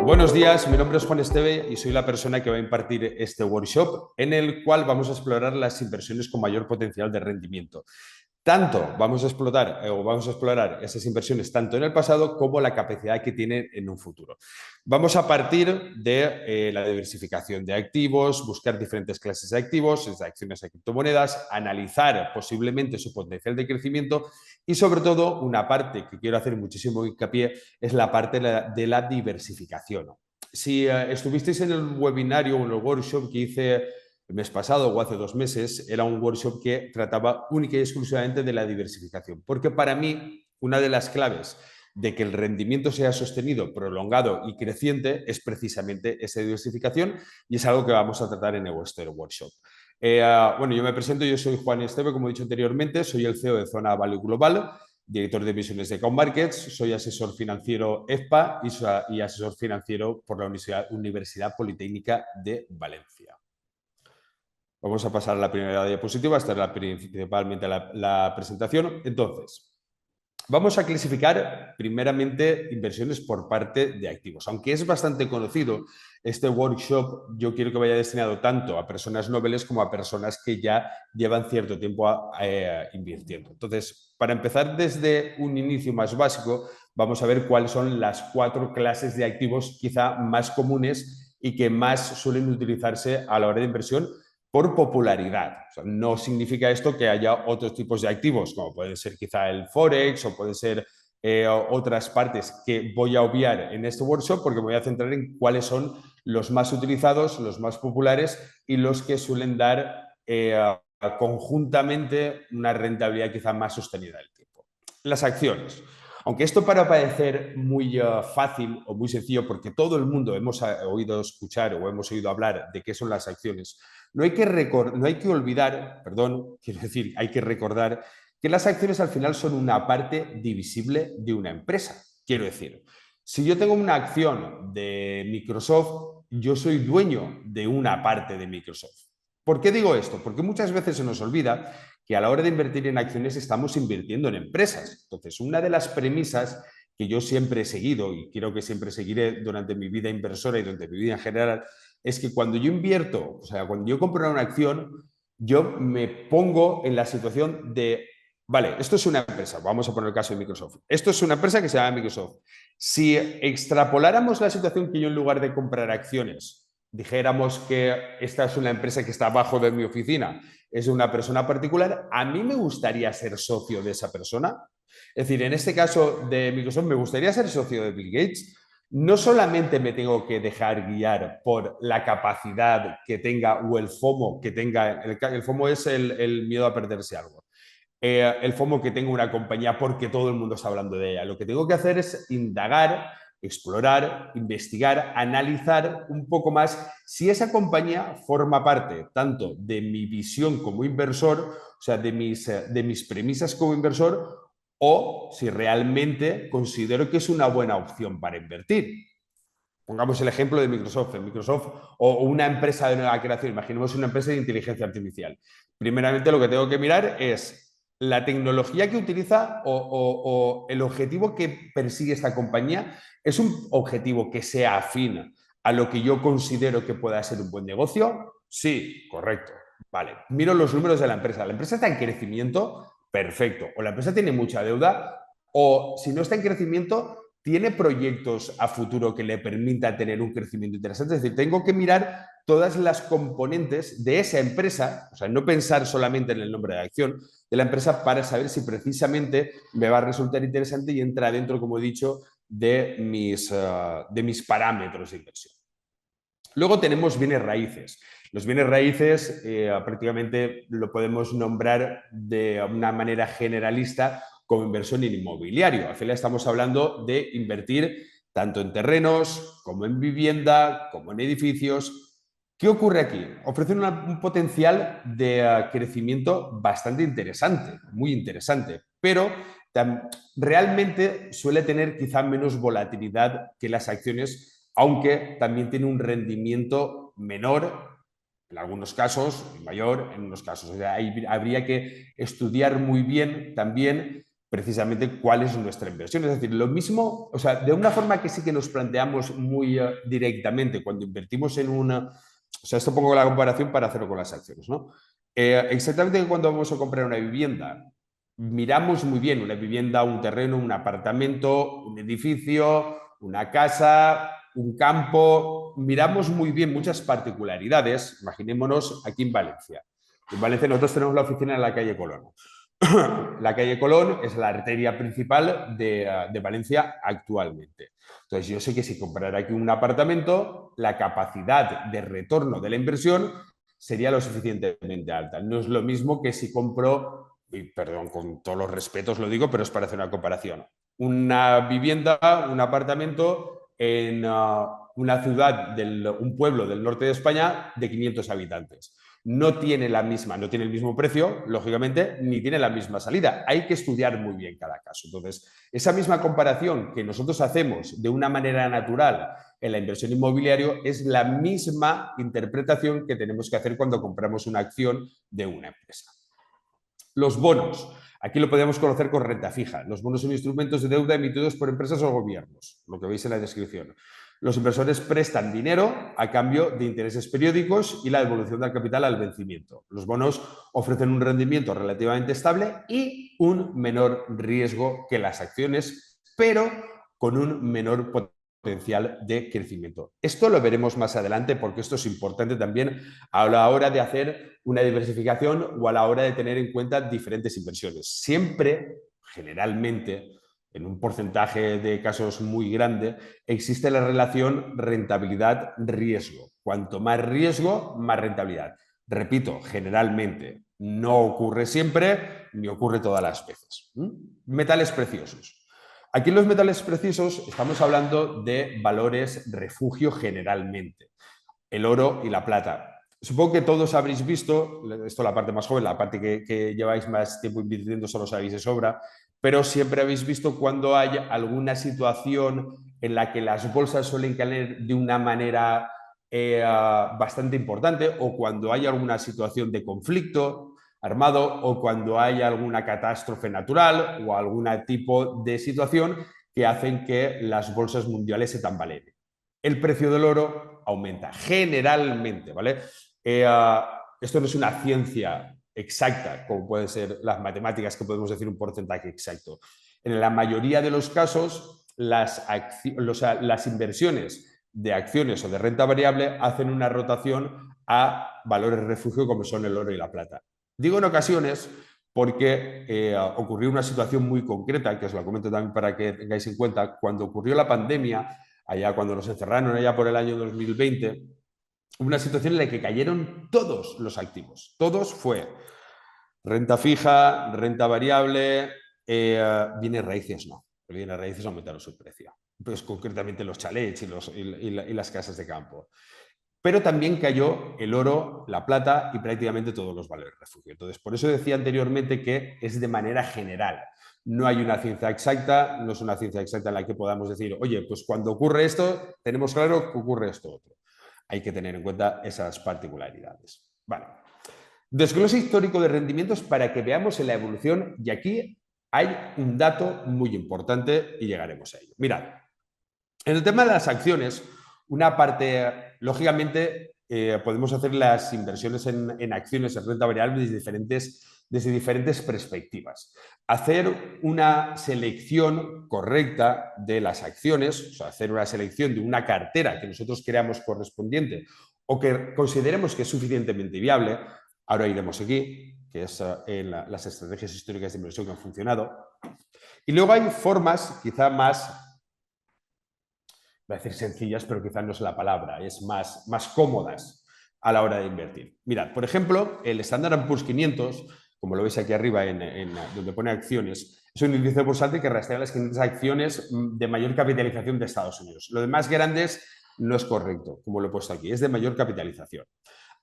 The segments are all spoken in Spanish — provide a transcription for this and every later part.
Buenos días, mi nombre es Juan Esteve y soy la persona que va a impartir este workshop en el cual vamos a explorar las inversiones con mayor potencial de rendimiento. Tanto vamos a explorar esas inversiones tanto en el pasado como la capacidad que tienen en un futuro. Vamos a partir de la diversificación de activos, buscar diferentes clases de activos, desde acciones a criptomonedas, analizar posiblemente su potencial de crecimiento y sobre todo una parte que quiero hacer muchísimo hincapié es la parte de la diversificación. Si estuvisteis en el webinario o en el workshop que hice el mes pasado o hace 2 meses, era un workshop que trataba única y exclusivamente de la diversificación, porque para mí una de las claves de que el rendimiento sea sostenido, prolongado y creciente es precisamente esa diversificación y es algo que vamos a tratar en nuestro workshop. Bueno, yo me presento, yo soy Juan Esteve, como he dicho anteriormente, soy el CEO de Zona Value Global, director de emisiones de Count Markets, soy asesor financiero EFPA y asesor financiero por la Universidad Politécnica de Valencia. Vamos a pasar a la primera diapositiva, esta es principalmente la presentación. Entonces, vamos a clasificar primeramente inversiones por parte de activos. Aunque es bastante conocido, este workshop yo quiero que vaya destinado tanto a personas noveles como a personas que ya llevan cierto tiempo invirtiendo. Entonces, para empezar desde un inicio más básico, vamos a ver cuáles son las 4 clases de activos quizá más comunes y que más suelen utilizarse a la hora de inversión por popularidad. O sea, no significa esto que haya otros tipos de activos, como puede ser quizá el Forex o puede ser otras partes que voy a obviar en este workshop porque me voy a centrar en cuáles son los más utilizados, los más populares y los que suelen dar conjuntamente una rentabilidad quizá más sostenida del tiempo. Las acciones. Aunque esto para parecer muy fácil o muy sencillo, porque todo el mundo hemos oído escuchar o hemos oído hablar de qué son las acciones, no hay que olvidar, perdón, quiero decir, hay que recordar que las acciones al final son una parte divisible de una empresa. Quiero decir, si yo tengo una acción de Microsoft, yo soy dueño de una parte de Microsoft. ¿Por qué digo esto? Porque muchas veces se nos olvida que a la hora de invertir en acciones estamos invirtiendo en empresas. Entonces, una de las premisas que yo siempre he seguido y creo que siempre seguiré durante mi vida inversora y durante mi vida en general, es que cuando yo invierto, o sea, cuando yo compro una acción, yo me pongo en la situación de, vale, esto es una empresa, vamos a poner el caso de Microsoft. Esto es una empresa que se llama Microsoft. Si extrapoláramos la situación que yo en lugar de comprar acciones, dijéramos que esta es una empresa que está abajo de mi oficina, es una persona particular, a mí me gustaría ser socio de esa persona. Es decir, en este caso de Microsoft, me gustaría ser socio de Bill Gates. No solamente me tengo que dejar guiar por la capacidad que tenga o el FOMO que tenga, el FOMO es el miedo a perderse algo, el FOMO que tenga una compañía porque todo el mundo está hablando de ella. Lo que tengo que hacer es indagar, explorar, investigar, analizar un poco más si esa compañía forma parte tanto de mi visión como inversor, o sea, de mis premisas como inversor, o si realmente considero que es una buena opción para invertir. Pongamos el ejemplo de Microsoft. Microsoft o una empresa de nueva creación, imaginemos una empresa de inteligencia artificial. Primeramente lo que tengo que mirar es la tecnología que utiliza o el objetivo que persigue esta compañía. ¿Es un objetivo que sea afín a lo que yo considero que pueda ser un buen negocio? Sí, correcto. Vale, miro los números de la empresa. ¿La empresa está en crecimiento? Perfecto. O la empresa tiene mucha deuda, o si no está en crecimiento, tiene proyectos a futuro que le permita tener un crecimiento interesante. Es decir, tengo que mirar todas las componentes de esa empresa, o sea, no pensar solamente en el nombre de la acción de la empresa para saber si precisamente me va a resultar interesante y entra dentro, como he dicho, de mis parámetros de inversión. Luego tenemos bienes raíces. Los bienes raíces prácticamente lo podemos nombrar de una manera generalista como inversión en inmobiliario. Al final estamos hablando de invertir tanto en terrenos como en vivienda, como en edificios. ¿Qué ocurre aquí? Ofrecen un potencial de crecimiento bastante interesante, muy interesante, pero realmente suele tener quizá menos volatilidad que las acciones, aunque también tiene un rendimiento menor, en algunos casos, mayor en unos casos. O sea, habría que estudiar muy bien también precisamente cuál es nuestra inversión. Es decir, lo mismo, o sea, de una forma que sí que nos planteamos muy directamente cuando invertimos en una... O sea, esto pongo la comparación para hacerlo con las acciones, ¿no? Exactamente cuando vamos a comprar una vivienda, miramos muy bien una vivienda, un terreno, un apartamento, un edificio, una casa, un campo, miramos muy bien muchas particularidades. Imaginémonos aquí en Valencia. En Valencia nosotros tenemos la oficina en la calle Colón. La calle Colón es la arteria principal de Valencia actualmente. Entonces yo sé que si comprara aquí un apartamento, la capacidad de retorno de la inversión sería lo suficientemente alta. No es lo mismo que si compro, y perdón, con todos los respetos lo digo, pero es para hacer una comparación, una vivienda, un apartamento en una ciudad, un pueblo del norte de España de 500 habitantes. No tiene no tiene el mismo precio, lógicamente, ni tiene la misma salida. Hay que estudiar muy bien cada caso. Entonces, esa misma comparación que nosotros hacemos de una manera natural en la inversión inmobiliaria es la misma interpretación que tenemos que hacer cuando compramos una acción de una empresa. Los bonos. Aquí lo podemos conocer con renta fija. Los bonos son instrumentos de deuda emitidos por empresas o gobiernos, lo que veis en la descripción. Los inversores prestan dinero a cambio de intereses periódicos y la devolución del capital al vencimiento. Los bonos ofrecen un rendimiento relativamente estable y un menor riesgo que las acciones, pero con un menor potencial de crecimiento. Esto lo veremos más adelante porque esto es importante también a la hora de hacer una diversificación o a la hora de tener en cuenta diferentes inversiones. Siempre, generalmente, en un porcentaje de casos muy grande, existe la relación rentabilidad-riesgo. Cuanto más riesgo, más rentabilidad. Repito, generalmente, no ocurre siempre ni ocurre todas las veces. Metales preciosos. Aquí en los metales preciosos estamos hablando de valores refugio generalmente. El oro y la plata. Supongo que todos habréis visto, esto la parte más joven, la parte que lleváis más tiempo invirtiendo solo sabéis de sobra, pero siempre habéis visto cuando hay alguna situación en la que las bolsas suelen caer de una manera bastante importante o cuando hay alguna situación de conflicto armado o cuando hay alguna catástrofe natural o algún tipo de situación que hacen que las bolsas mundiales se tambaleen. El precio del oro aumenta generalmente, ¿vale? Esto no es una ciencia exacta, como pueden ser las matemáticas, que podemos decir un porcentaje exacto. En la mayoría de los casos, las inversiones de acciones o de renta variable hacen una rotación a valores refugio como son el oro y la plata. Digo en ocasiones porque ocurrió una situación muy concreta, que os la comento también para que tengáis en cuenta, cuando ocurrió la pandemia, allá cuando nos encerraron allá por el año 2020, hubo una situación en la que cayeron todos los activos. Todos fue renta fija, renta variable, bienes raíces no. Los bienes raíces aumentaron su precio. Pues concretamente los chalets y las casas de campo. Pero también cayó el oro, la plata y prácticamente todos los valores refugio. Entonces, por eso decía anteriormente que es de manera general. No hay una ciencia exacta, no es una ciencia exacta en la que podamos decir, oye, pues cuando ocurre esto, tenemos claro que ocurre esto otro. Hay que tener en cuenta esas particularidades. Vale. Desglose histórico de rendimientos para que veamos en la evolución y aquí hay un dato muy importante y llegaremos a ello. Mirad, en el tema de las acciones, una parte, lógicamente, podemos hacer las inversiones en acciones en renta variable desde diferentes perspectivas. Hacer una selección correcta de las acciones, o sea, hacer una selección de una cartera que nosotros creamos correspondiente o que consideremos que es suficientemente viable. Ahora iremos aquí, que es las estrategias históricas de inversión que han funcionado. Y luego hay formas quizá más, voy a decir sencillas, pero quizás no es la palabra, es más cómodas a la hora de invertir. Mirad, por ejemplo, el Standard & Poor's 500, como lo veis aquí arriba donde pone acciones, es un índice bursátil que rastrea las 500 acciones de mayor capitalización de Estados Unidos. Lo de más grandes no es correcto, como lo he puesto aquí, es de mayor capitalización.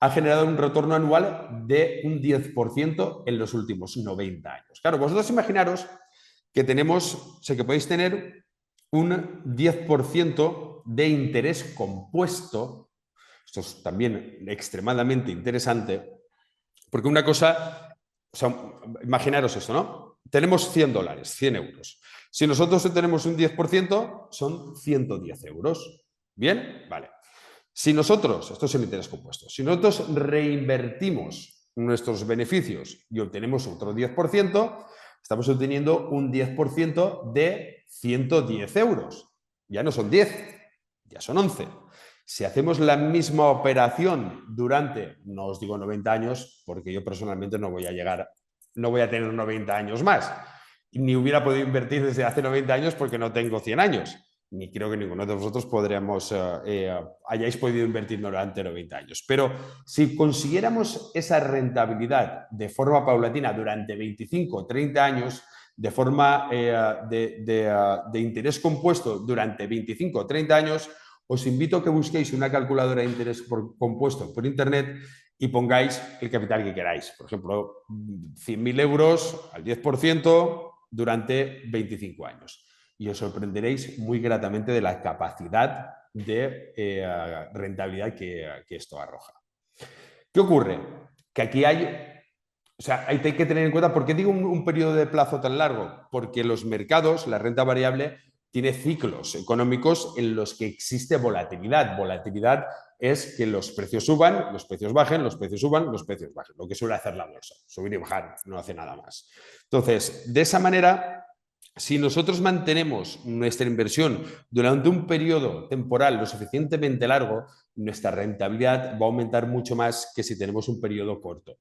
Ha generado un retorno anual de un 10% en los últimos 90 años. Claro, vosotros imaginaros que que podéis tener un 10% de interés compuesto. Esto es también extremadamente interesante, porque una cosa, o sea, imaginaros esto, ¿no? tenemos 100 dólares, 100 euros. Si nosotros tenemos un 10%, son 110 euros. ¿Bien? Vale. Si nosotros, esto es el interés compuesto, si nosotros reinvertimos nuestros beneficios y obtenemos otro 10%, estamos obteniendo un 10% de 110 euros. Ya no son 10, ya son 11. Si hacemos la misma operación durante, no os digo 90 años, porque yo personalmente no voy a llegar, no voy a tener 90 años más, ni hubiera podido invertir desde hace 90 años porque no tengo 100 años, ni creo que ninguno de vosotros hayáis podido invertir durante 90 años. Pero si consiguiéramos esa rentabilidad de forma paulatina durante 25 o 30 años, de forma de interés compuesto durante 25 o 30 años, os invito a que busquéis una calculadora de interés compuesto por internet y pongáis el capital que queráis. Por ejemplo, 100.000 euros al 10% durante 25 años. Y os sorprenderéis muy gratamente de la capacidad de rentabilidad que esto arroja. ¿Qué ocurre? Que aquí hay que tener en cuenta, ¿por qué digo un periodo de plazo tan largo? Porque los mercados, la renta variable, tiene ciclos económicos en los que existe volatilidad. Volatilidad es que los precios suban, los precios bajen, los precios suban, los precios bajen. Lo que suele hacer la bolsa, subir y bajar, no hace nada más. Entonces, de esa manera, si nosotros mantenemos nuestra inversión durante un periodo temporal lo suficientemente largo, nuestra rentabilidad va a aumentar mucho más que si tenemos un periodo corto.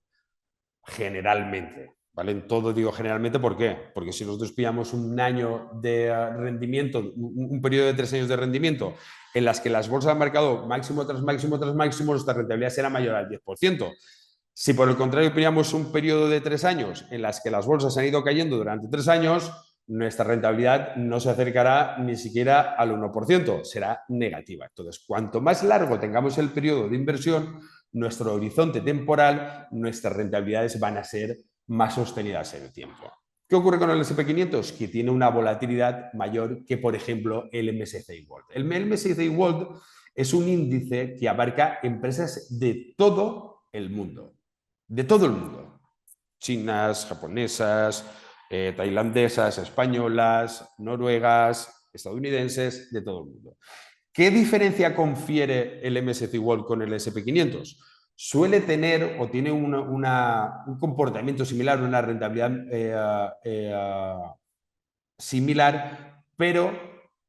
Generalmente, ¿vale? En todo digo generalmente, ¿por qué? Porque si nosotros pillamos un año de rendimiento, un periodo de 3 años de rendimiento, en las que las bolsas han marcado máximo tras máximo tras máximo, nuestra rentabilidad será mayor al 10%. Si por el contrario pillamos un periodo de 3 años en las que las bolsas han ido cayendo durante 3 años, nuestra rentabilidad no se acercará ni siquiera al 1%, será negativa. Entonces, cuanto más largo tengamos el periodo de inversión, nuestro horizonte temporal, nuestras rentabilidades van a ser más sostenidas en el tiempo. ¿Qué ocurre con el SP500? Que tiene una volatilidad mayor que, por ejemplo, el MSCI World. El MSCI World es un índice que abarca empresas de todo el mundo. De todo el mundo. Chinas, japonesas, tailandesas, españolas, noruegas, estadounidenses, de todo el mundo. ¿Qué diferencia confiere el MSCI World con el SP500? Suele tener o tiene un comportamiento similar, una rentabilidad similar, pero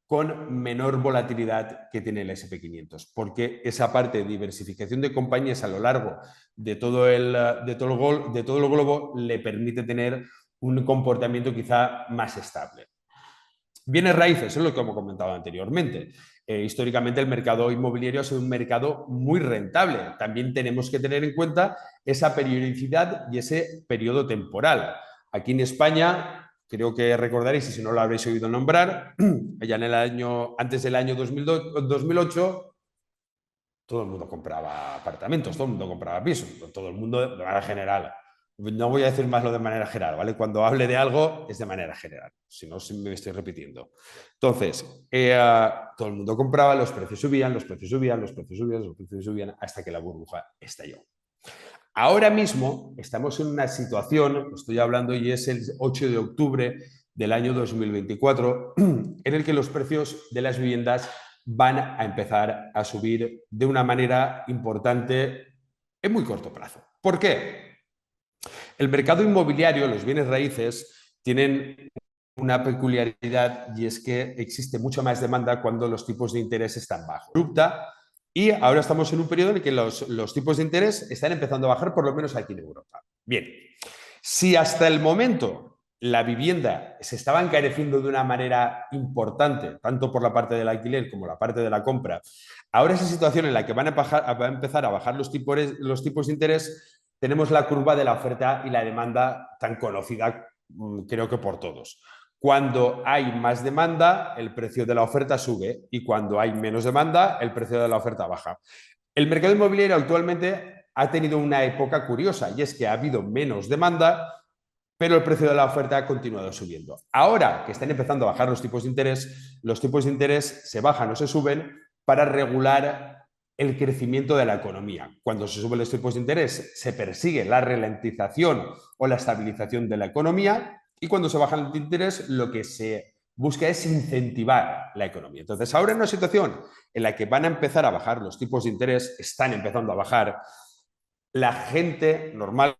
con menor volatilidad que tiene el SP500, porque esa parte de diversificación de compañías a lo largo de todo el globo le permite tener un comportamiento quizá más estable. Bienes raíces, es lo que hemos comentado anteriormente. Históricamente el mercado inmobiliario ha sido un mercado muy rentable. También tenemos que tener en cuenta esa periodicidad y ese periodo temporal. Aquí en España, creo que recordaréis, y si no lo habréis oído nombrar, ya antes del año 2008, todo el mundo compraba apartamentos, todo el mundo compraba pisos, todo el mundo de manera general. No voy a decir más lo de manera general, ¿vale? Cuando hable de algo es de manera general, si no me estoy repitiendo. Entonces, todo el mundo compraba, los precios subían, los precios subían, los precios subían, los precios subían, hasta que la burbuja estalló. Ahora mismo estamos en una situación, estoy hablando y es el 8 de octubre del año 2024, en el que los precios de las viviendas van a empezar a subir de una manera importante en muy corto plazo. ¿Por qué? El mercado inmobiliario, los bienes raíces, tienen una peculiaridad y es que existe mucha más demanda cuando los tipos de interés están bajos. Y ahora estamos en un periodo en el que los tipos de interés están empezando a bajar, por lo menos aquí en Europa. Bien, si hasta el momento la vivienda se estaba encareciendo de una manera importante, tanto por la parte del alquiler como la parte de la compra, ahora esa situación en la que va a empezar a bajar los tipos de interés, tenemos la curva de la oferta y la demanda tan conocida, creo que por todos. Cuando hay más demanda, el precio de la oferta sube y cuando hay menos demanda, el precio de la oferta baja. El mercado inmobiliario actualmente ha tenido una época curiosa y es que ha habido menos demanda, pero el precio de la oferta ha continuado subiendo. Ahora que están empezando a bajar los tipos de interés se bajan o se suben para regular el crecimiento de la economía. Cuando se suben los tipos de interés, se persigue la ralentización o la estabilización de la economía. Y cuando se bajan el interés, lo que se busca es incentivar la economía. Entonces, ahora en una situación en la que van a empezar a bajar los tipos de interés, están empezando a bajar, la gente normal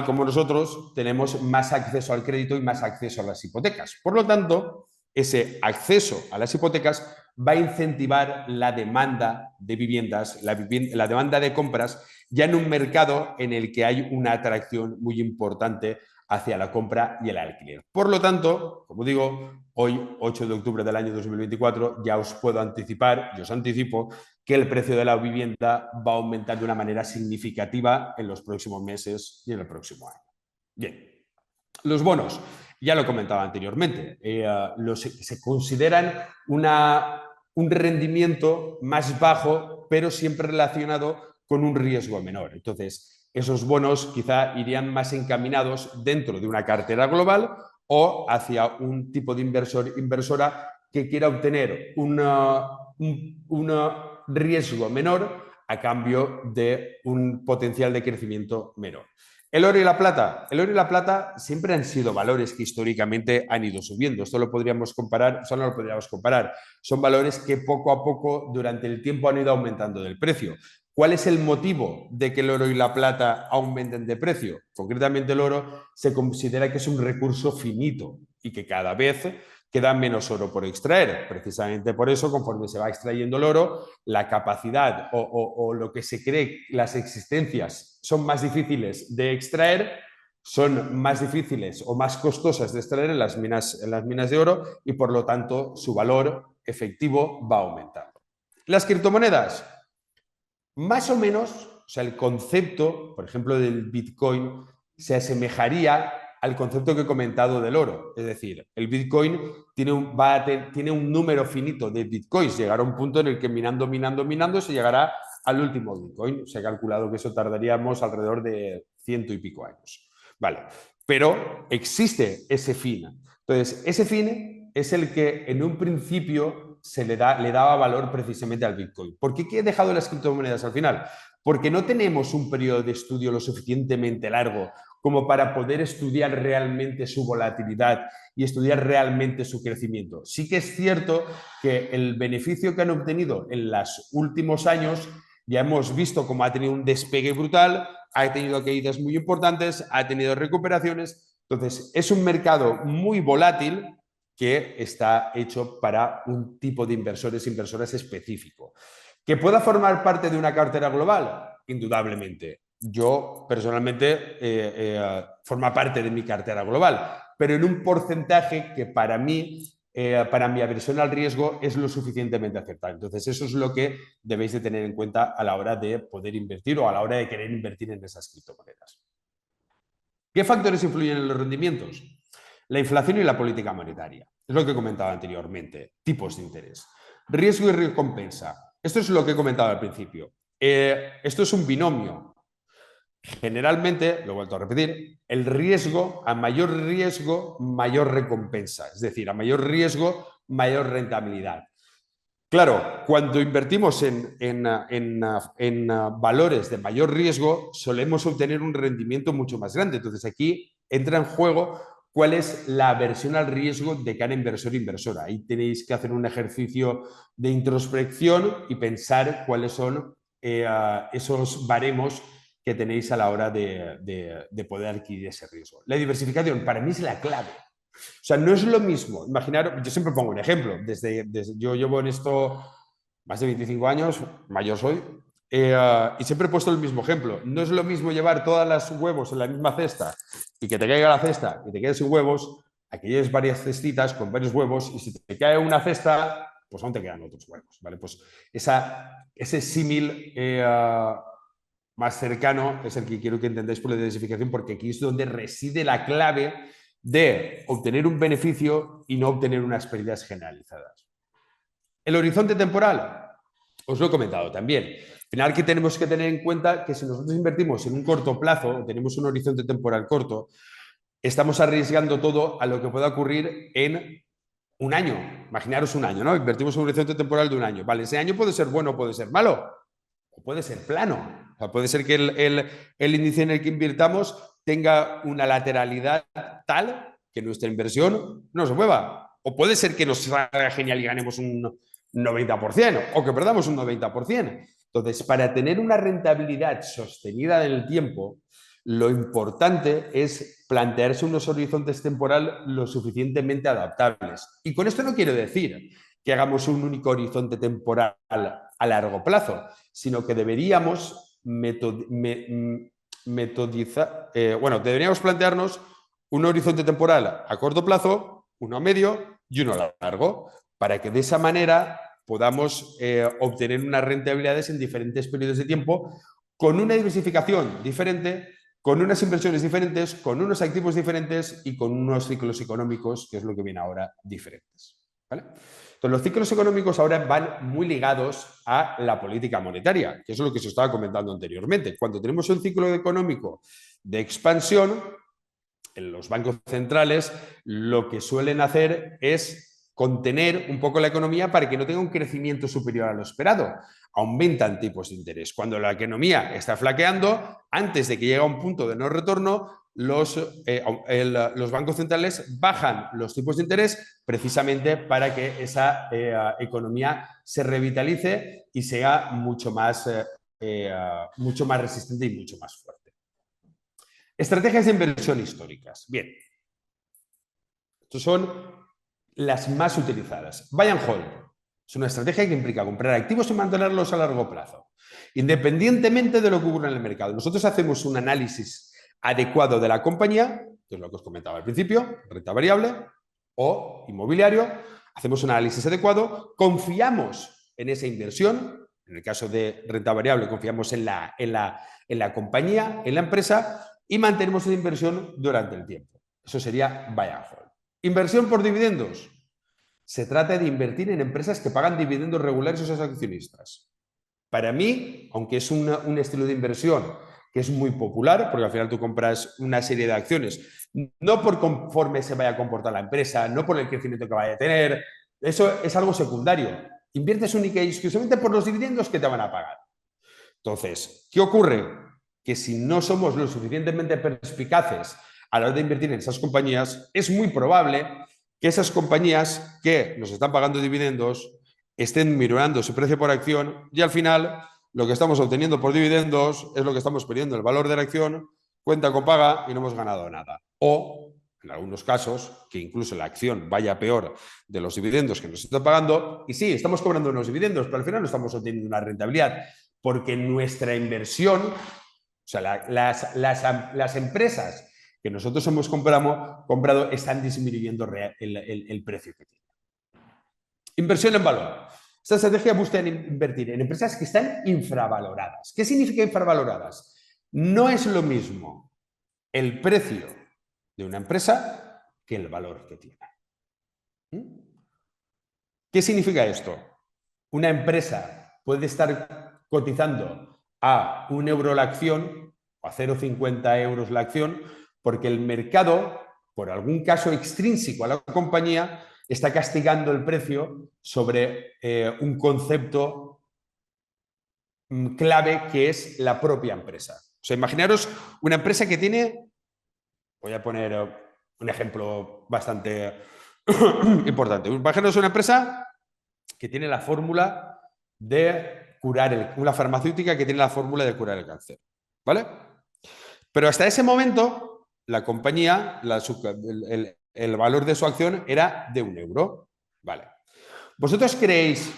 como nosotros tenemos más acceso al crédito y más acceso a las hipotecas. Por lo tanto, ese acceso a las hipotecas va a incentivar la demanda de viviendas, la demanda de compras, ya en un mercado en el que hay una atracción muy importante hacia la compra y el alquiler. Por lo tanto, como digo, hoy, 8 de octubre del año 2024, ya os puedo anticipar, yo os anticipo, que el precio de la vivienda va a aumentar de una manera significativa en los próximos meses y en el próximo año. Bien, los bonos, ya lo comentaba anteriormente, se consideran un rendimiento más bajo, pero siempre relacionado con un riesgo menor. Entonces, esos bonos quizá irían más encaminados dentro de una cartera global o hacia un tipo de inversora que quiera obtener un riesgo menor a cambio de un potencial de crecimiento menor. El oro y la plata. El oro y la plata siempre han sido valores que históricamente han ido subiendo. Esto lo podríamos comparar, eso no lo podríamos comparar. Son valores que poco a poco durante el tiempo han ido aumentando del precio. ¿Cuál es el motivo de que el oro y la plata aumenten de precio? Concretamente el oro se considera que es un recurso finito y que cada vez queda menos oro por extraer. Precisamente por eso, conforme se va extrayendo el oro, la capacidad o lo que se cree, las existencias son más difíciles de extraer, son más difíciles o más costosas de extraer en las minas de oro y por lo tanto su valor efectivo va aumentando. Las criptomonedas, más o menos, o sea, el concepto, por ejemplo, del Bitcoin se asemejaría al concepto que he comentado del oro. Es decir, el Bitcoin tiene un número finito de Bitcoins. Llegará a un punto en el que minando se llegará al último Bitcoin. Se ha calculado que eso tardaríamos alrededor de 100 y pico años. Vale, pero existe ese fin. Entonces, ese fin es el que en un principio le daba valor precisamente al Bitcoin. ¿Por qué he dejado las criptomonedas al final? Porque no tenemos un periodo de estudio lo suficientemente largo como para poder estudiar realmente su volatilidad y estudiar realmente su crecimiento. Sí que es cierto que el beneficio que han obtenido en los últimos años, ya hemos visto cómo ha tenido un despegue brutal, ha tenido caídas muy importantes, ha tenido recuperaciones. Entonces, es un mercado muy volátil que está hecho para un tipo de inversoras específico. ¿Que pueda formar parte de una cartera global? Indudablemente. Yo personalmente forma parte de mi cartera global, pero en un porcentaje que para mí, para mi aversión al riesgo, es lo suficientemente aceptable. Entonces, eso es lo que debéis de tener en cuenta a la hora de poder invertir o a la hora de querer invertir en esas criptomonedas. ¿Qué factores influyen en los rendimientos? La inflación y la política monetaria. Es lo que comentaba anteriormente. Tipos de interés. Riesgo y recompensa. Esto es lo que he comentado al principio. Esto es un binomio. Generalmente, lo he vuelto a repetir, el riesgo, a mayor riesgo, mayor recompensa. Es decir, a mayor riesgo, mayor rentabilidad. Claro, cuando invertimos en valores de mayor riesgo, solemos obtener un rendimiento mucho más grande. Entonces, aquí entra en juego cuál es la aversión al riesgo de cada inversor e inversora. Ahí tenéis que hacer un ejercicio de introspección y pensar cuáles son esos baremos que tenéis a la hora de poder adquirir ese riesgo. La diversificación para mí es la clave. O sea, no es lo mismo. Imaginar, yo siempre pongo un ejemplo. Yo llevo en esto más de 25 años, mayor soy, y siempre he puesto el mismo ejemplo. No es lo mismo llevar todas las huevos en la misma cesta y que te caiga la cesta y te quedes sin huevos, a que lleves varias cestitas con varios huevos y si te cae una cesta, pues aún te quedan otros huevos. ¿Vale? Pues ese símil más cercano es el que quiero que entendáis por la diversificación, porque aquí es donde reside la clave de obtener un beneficio y no obtener unas pérdidas generalizadas. El horizonte temporal, os lo he comentado también. Al final, que tenemos que tener en cuenta que si nosotros invertimos en un corto plazo, tenemos un horizonte temporal corto, estamos arriesgando todo a lo que pueda ocurrir en un año. Imaginaros un año, ¿no? Invertimos en un horizonte temporal de un año. Vale, ese año puede ser bueno o puede ser malo, o puede ser plano. O sea, puede ser que el índice en el que invirtamos tenga una lateralidad tal que nuestra inversión no se mueva. O puede ser que nos salga genial y ganemos un 90% o que perdamos un 90%. Entonces, para tener una rentabilidad sostenida en el tiempo, lo importante es plantearse unos horizontes temporales lo suficientemente adaptables. Y con esto no quiero decir que hagamos un único horizonte temporal a largo plazo, sino que deberíamos deberíamos plantearnos un horizonte temporal a corto plazo, uno a medio y uno a largo, para que de esa manera podamos obtener unas rentabilidades en diferentes periodos de tiempo con una diversificación diferente, con unas inversiones diferentes, con unos activos diferentes y con unos ciclos económicos, que es lo que viene ahora, diferentes. ¿Vale? Entonces, los ciclos económicos ahora van muy ligados a la política monetaria, que es lo que se estaba comentando anteriormente. Cuando tenemos un ciclo económico de expansión, en los bancos centrales lo que suelen hacer es contener un poco la economía para que no tenga un crecimiento superior a lo esperado. Aumentan tipos de interés. Cuando la economía está flaqueando, antes de que llegue a un punto de no retorno, los bancos centrales bajan los tipos de interés precisamente para que esa economía se revitalice y sea mucho más resistente y mucho más fuerte. Estrategias de inversión históricas. Bien. Estas son las más utilizadas. Buy and hold. Es una estrategia que implica comprar activos y mantenerlos a largo plazo, independientemente de lo que ocurra en el mercado. Nosotros hacemos un análisis adecuado de la compañía, que es lo que os comentaba al principio, renta variable o inmobiliario. Hacemos un análisis adecuado, confiamos en esa inversión. En el caso de renta variable, confiamos en la compañía, en la empresa, y mantenemos esa inversión durante el tiempo. Eso sería buy and hold. Inversión por dividendos. Se trata de invertir en empresas que pagan dividendos regulares a sus accionistas. Para mí, aunque es un estilo de inversión que es muy popular, porque al final tú compras una serie de acciones, no por conforme se vaya a comportar la empresa, no por el crecimiento que vaya a tener, eso es algo secundario. Inviertes única y exclusivamente por los dividendos que te van a pagar. Entonces, ¿qué ocurre? Que si no somos lo suficientemente perspicaces a la hora de invertir en esas compañías, es muy probable que esas compañías que nos están pagando dividendos estén mirando su precio por acción y al final lo que estamos obteniendo por dividendos es lo que estamos perdiendo, el valor de la acción, cuenta con paga y no hemos ganado nada. O, en algunos casos, que incluso la acción vaya peor de los dividendos que nos están pagando y sí, estamos cobrando unos dividendos, pero al final no estamos obteniendo una rentabilidad porque nuestra inversión, o sea, las empresas que nosotros hemos comprado están disminuyendo el precio que tienen. Inversión en valor. Esta estrategia busca invertir en empresas que están infravaloradas. ¿Qué significa infravaloradas? No es lo mismo el precio de una empresa que el valor que tiene. ¿Qué significa esto? Una empresa puede estar cotizando a 1 euro la acción o a 0,50 euros la acción porque el mercado, por algún caso extrínseco a la compañía, está castigando el precio sobre un concepto clave que es la propia empresa. O sea, imaginaros una empresa que tiene, voy a poner un ejemplo bastante importante, imaginaros una empresa que tiene la fórmula de curar una farmacéutica que tiene la fórmula de curar el cáncer, ¿vale? Pero hasta ese momento, la compañía, el valor de su acción era de 1 euro, ¿vale? ¿Vosotros creéis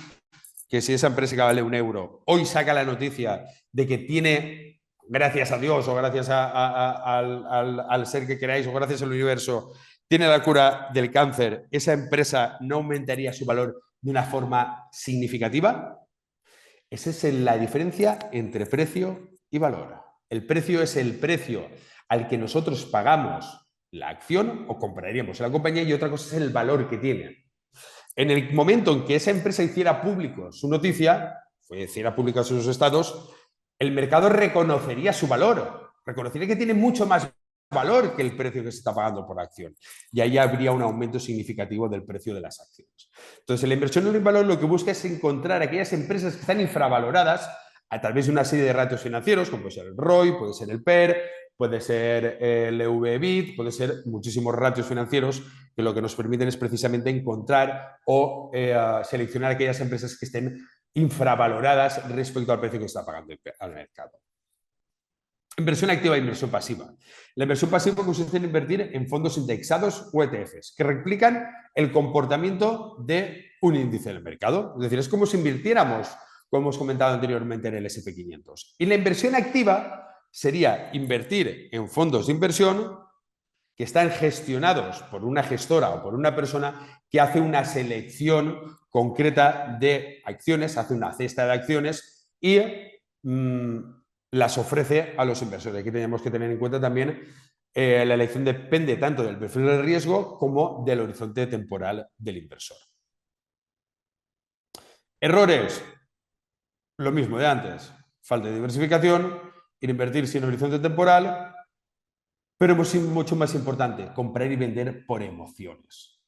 que si esa empresa que vale 1 euro hoy saca la noticia de que tiene, gracias a Dios o gracias al ser que queráis o gracias al universo, tiene la cura del cáncer, esa empresa no aumentaría su valor de una forma significativa? Esa es la diferencia entre precio y valor. El precio es el precio al que nosotros pagamos la acción o compraríamos en la compañía y otra cosa es el valor que tiene. En el momento en que esa empresa hiciera público su noticia, hiciera pública sus estados, el mercado reconocería su valor, reconocería que tiene mucho más valor que el precio que se está pagando por acción. Y ahí habría un aumento significativo del precio de las acciones. Entonces, la inversión en el valor lo que busca es encontrar aquellas empresas que están infravaloradas a través de una serie de ratios financieros, como puede ser el ROI, puede ser el PER, puede ser el EV/EBIT, puede ser muchísimos ratios financieros que lo que nos permiten es precisamente encontrar o seleccionar aquellas empresas que estén infravaloradas respecto al precio que está pagando al mercado. Inversión activa e inversión pasiva. La inversión pasiva consiste en invertir en fondos indexados o ETFs que replican el comportamiento de un índice del mercado. Es decir, es como si invirtiéramos, como hemos comentado anteriormente, en el S&P 500. Y la inversión activa sería invertir en fondos de inversión que están gestionados por una gestora o por una persona que hace una selección concreta de acciones, hace una cesta de acciones y las ofrece a los inversores. Aquí tenemos que tener en cuenta también la elección depende tanto del perfil de riesgo como del horizonte temporal del inversor. Errores. Lo mismo de antes. Falta de diversificación, invertir sin horizonte temporal, pero mucho más importante, comprar y vender por emociones.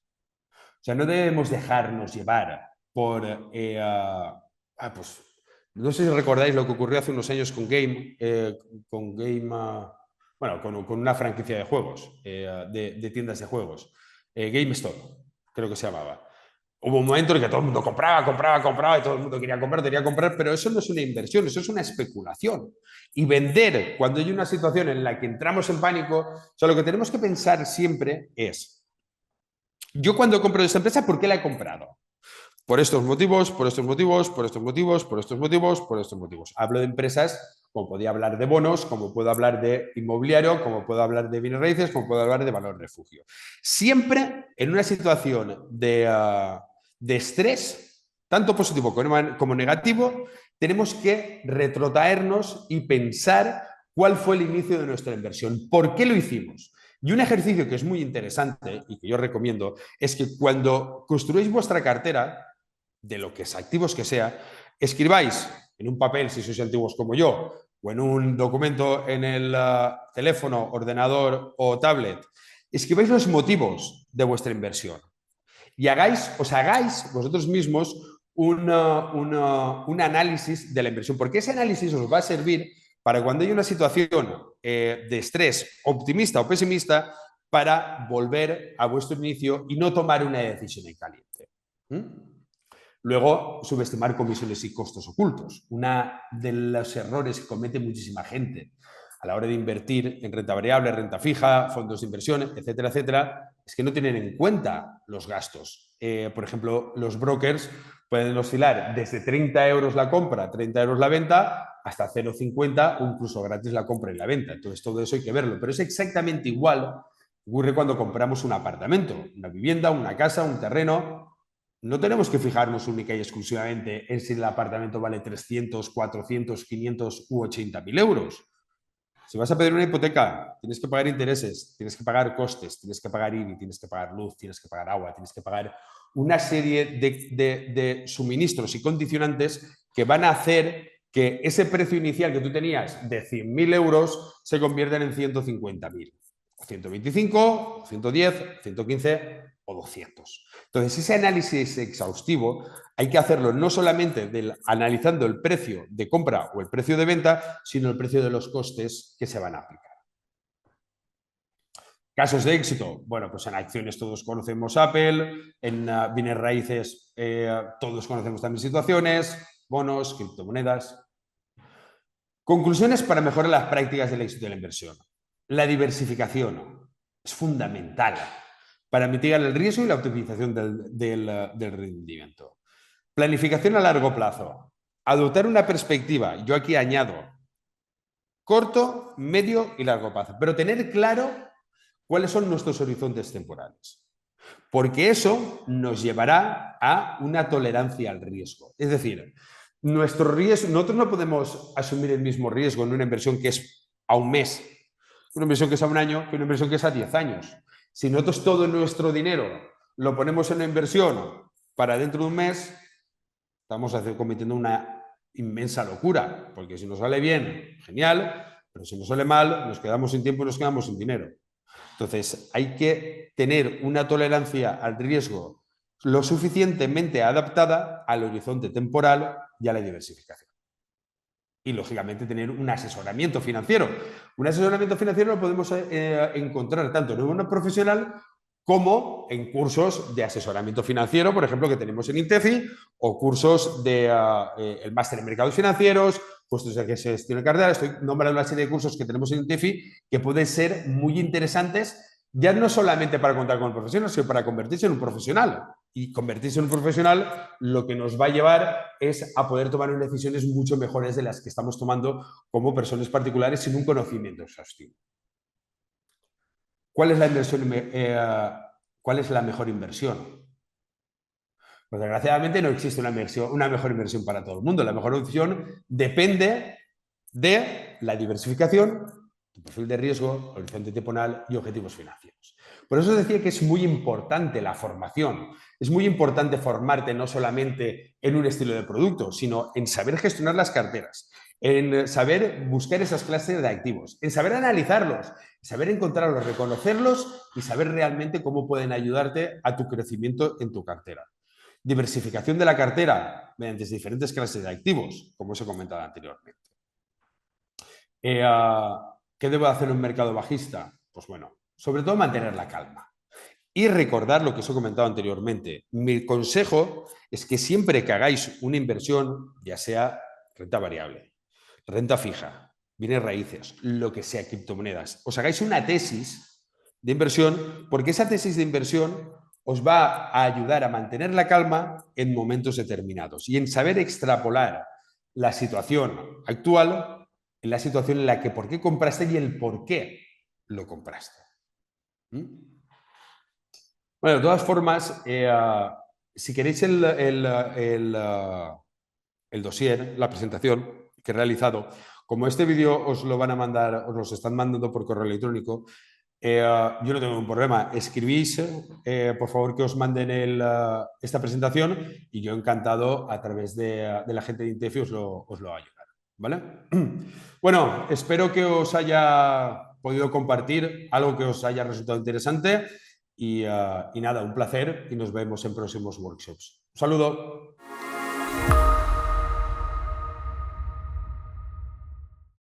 O sea, no debemos dejarnos llevar por... pues, no sé si recordáis lo que ocurrió hace unos años con bueno, con una franquicia de juegos, de tiendas de juegos. GameStop, creo que se llamaba. Hubo un momento en que todo el mundo compraba y todo el mundo quería comprar, pero eso no es una inversión, eso es una especulación. Y vender cuando hay una situación en la que entramos en pánico, o sea, lo que tenemos que pensar siempre es, yo cuando compro esta empresa, ¿por qué la he comprado? Por estos motivos, por estos motivos, por estos motivos, por estos motivos, por estos motivos. Hablo de empresas, como podía hablar de bonos, como puedo hablar de inmobiliario, como puedo hablar de bienes raíces, como puedo hablar de valor refugio. Siempre en una situación de estrés, tanto positivo como negativo, tenemos que retrotraernos y pensar cuál fue el inicio de nuestra inversión, por qué lo hicimos. Y un ejercicio que es muy interesante y que yo recomiendo es que cuando construís vuestra cartera, de lo que es activos que sea, escribáis en un papel, si sois antiguos como yo, o en un documento en el teléfono, ordenador o tablet, escribáis los motivos de vuestra inversión y os hagáis vosotros mismos un análisis de la inversión, porque ese análisis os va a servir para cuando hay una situación de estrés optimista o pesimista, para volver a vuestro inicio y no tomar una decisión en caliente. Luego, subestimar comisiones y costos ocultos. Uno de los errores que comete muchísima gente a la hora de invertir en renta variable, renta fija, fondos de inversión, etcétera, etcétera, es que no tienen en cuenta los gastos. Por ejemplo, los brokers pueden oscilar desde 30 euros la compra, 30 euros la venta, hasta 0,50 o incluso gratis la compra y la venta. Entonces, todo eso hay que verlo. Pero es exactamente igual, ocurre cuando compramos un apartamento, una vivienda, una casa, un terreno. No tenemos que fijarnos única y exclusivamente en si el apartamento vale 300, 400, 500 u 80.000 euros. Si vas a pedir una hipoteca, tienes que pagar intereses, tienes que pagar costes, tienes que pagar IBI, tienes que pagar luz, tienes que pagar agua, tienes que pagar una serie de suministros y condicionantes que van a hacer que ese precio inicial que tú tenías de 100.000 euros se convierta en 150.000. 125, 110, 115 o 200. Entonces, ese análisis exhaustivo hay que hacerlo no solamente analizando el precio de compra o el precio de venta, sino el precio de los costes que se van a aplicar. Casos de éxito. Bueno, pues en acciones todos conocemos Apple, en bienes raíces todos conocemos también situaciones, bonos, criptomonedas. Conclusiones para mejorar las prácticas del éxito de la inversión. La diversificación es fundamental para mitigar el riesgo y la optimización del rendimiento. Planificación a largo plazo. Adoptar una perspectiva, yo aquí añado, corto, medio y largo plazo, pero tener claro cuáles son nuestros horizontes temporales, porque eso nos llevará a una tolerancia al riesgo. Es decir, nuestro riesgo, nosotros no podemos asumir el mismo riesgo en una inversión que es a un mes, una inversión que es a un año, que una inversión que es a 10 años. Si nosotros todo nuestro dinero lo ponemos en una inversión para dentro de un mes, estamos cometiendo una inmensa locura, porque si nos sale bien, genial, pero si nos sale mal, nos quedamos sin tiempo y nos quedamos sin dinero. Entonces, hay que tener una tolerancia al riesgo lo suficientemente adaptada al horizonte temporal y a la diversificación. y, lógicamente, tener un asesoramiento financiero. Un asesoramiento financiero lo podemos encontrar tanto en un profesional como en cursos de asesoramiento financiero, por ejemplo, que tenemos en Intefi, o cursos de el máster en mercados financieros, puestos de gestión de cartera. Estoy nombrando una serie de cursos que tenemos en Intefi que pueden ser muy interesantes, ya no solamente para contar con el profesional, sino para convertirse en un profesional. Y convertirse en un profesional lo que nos va a llevar es a poder tomar unas decisiones mucho mejores de las que estamos tomando como personas particulares sin un conocimiento exhaustivo. ¿Cuál es la inversión? ¿Cuál es la mejor inversión? Pues desgraciadamente no existe una mejor inversión para todo el mundo. La mejor opción depende de la diversificación, tu perfil de riesgo, horizonte temporal y objetivos financieros. Por eso decía que es muy importante la formación. Es muy importante formarte no solamente en un estilo de producto, sino en saber gestionar las carteras, en saber buscar esas clases de activos, en saber analizarlos, saber encontrarlos, reconocerlos y saber realmente cómo pueden ayudarte a tu crecimiento en tu cartera. Diversificación de la cartera mediante diferentes clases de activos, como os he comentado anteriormente. ¿Qué debo hacer en un mercado bajista? Pues bueno, sobre todo mantener la calma. Y recordar lo que os he comentado anteriormente. Mi consejo es que siempre que hagáis una inversión, ya sea renta variable, renta fija, bienes raíces, lo que sea, criptomonedas, os hagáis una tesis de inversión, porque esa tesis de inversión os va a ayudar a mantener la calma en momentos determinados y en saber extrapolar la situación actual en la situación en la que por qué compraste y el por qué lo compraste. Bueno, de todas formas, si queréis el dossier, la presentación que he realizado, como este vídeo os lo van a mandar, os los están mandando por correo electrónico, yo no tengo ningún problema. Escribís, por favor, que os manden esta presentación y yo encantado, a través de la gente de Intefi, os lo ayudaré. ¿Vale? Bueno, espero que os haya podido compartir algo que os haya resultado interesante y nada, un placer y nos vemos en próximos workshops. Un saludo.